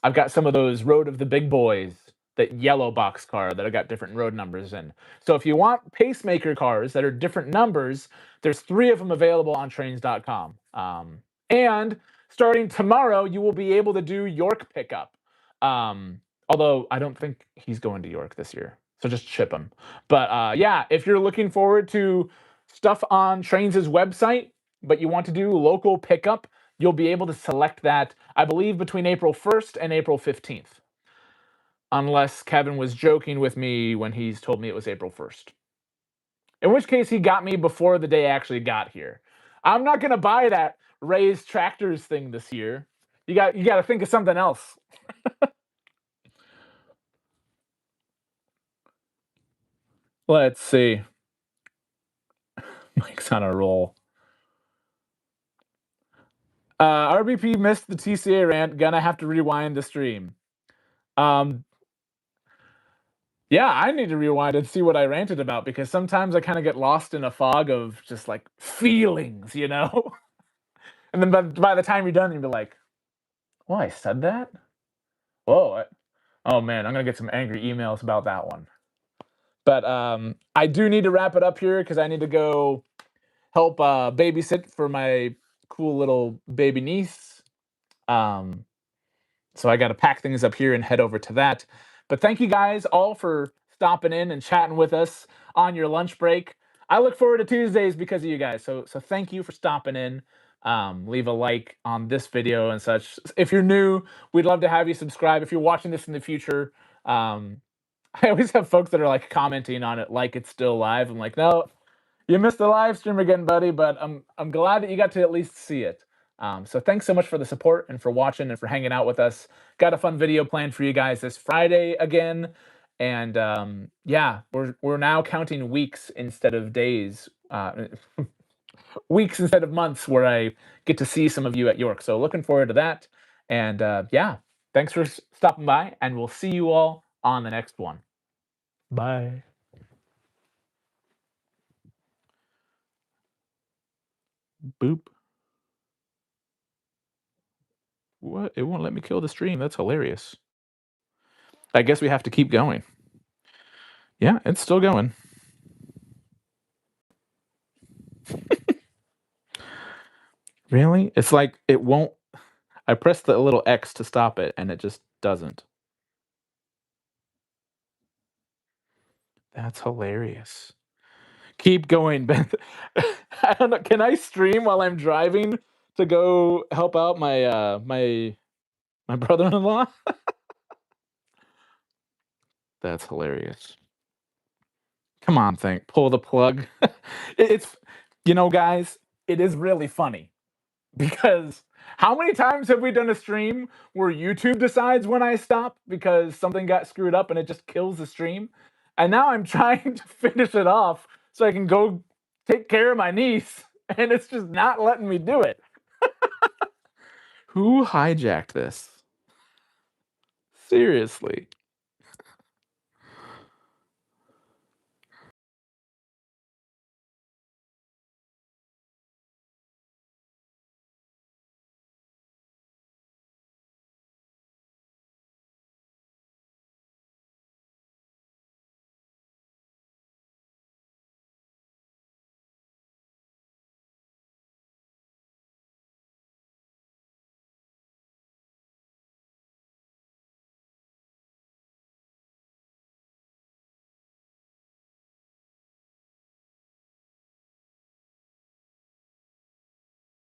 I've got some of those Road of the Big Boys, that yellow box car that have got different road numbers in. So if you want pacemaker cars that are different numbers, there's 3 of them available on trains.com. And starting tomorrow, you will be able to do York pickup. Although I don't think he's going to York this year, so just ship him. But yeah, if you're looking forward to stuff on Trains' website, but you want to do local pickup, you'll be able to select that, I believe, between April 1st and April 15th. Unless Kevin was joking with me when he's told me it was April 1st. In which case, he got me before the day actually got here. I'm not going to buy that raised tractors thing this year. You got to think of something else. Let's see. Mike's on a roll. RBP missed the TCA rant. Gonna have to rewind the stream. Yeah, I need to rewind and see what I ranted about because sometimes I kind of get lost in a fog of just like feelings, you know? And then by the time you're done, you'll be like, "Oh, I said that? Whoa, oh man, I'm gonna get some angry emails about that one." But I do need to wrap it up here because I need to go help babysit for my cool little baby niece. Um, So I got to pack things up here and head over to that. But thank you guys all for stopping in and chatting with us on your lunch break. I look forward to Tuesdays because of you guys. So thank you for stopping in. Leave a like on this video and such. If you're new, we'd love to have you subscribe. If you're watching this in the future, um, I always have folks that are like commenting on it like it's still live. I'm like, no, you missed the live stream again, buddy. But I'm glad that you got to at least see it. So thanks so much for the support and for watching and for hanging out with us. Got a fun video planned for you guys this Friday again, and yeah, we're now counting weeks instead of days, weeks instead of months, where I get to see some of you at York. So looking forward to that, and yeah, thanks for stopping by, and we'll see you all on the next one. Bye. Boop. What? It won't let me kill the stream. That's hilarious. I guess we have to keep going. Yeah, it's still going. Really? It's like it won't. I pressed the little X to stop it, and it just doesn't. That's hilarious. Keep going, Ben. I don't know. Can I stream while I'm driving to go help out my brother-in-law? That's hilarious. Come on, pull the plug. It's guys, it is really funny because how many times have we done a stream where YouTube decides when I stop because something got screwed up and it just kills the stream? And now I'm trying to finish it off so I can go take care of my niece, and it's just not letting me do it. Who hijacked this? Seriously.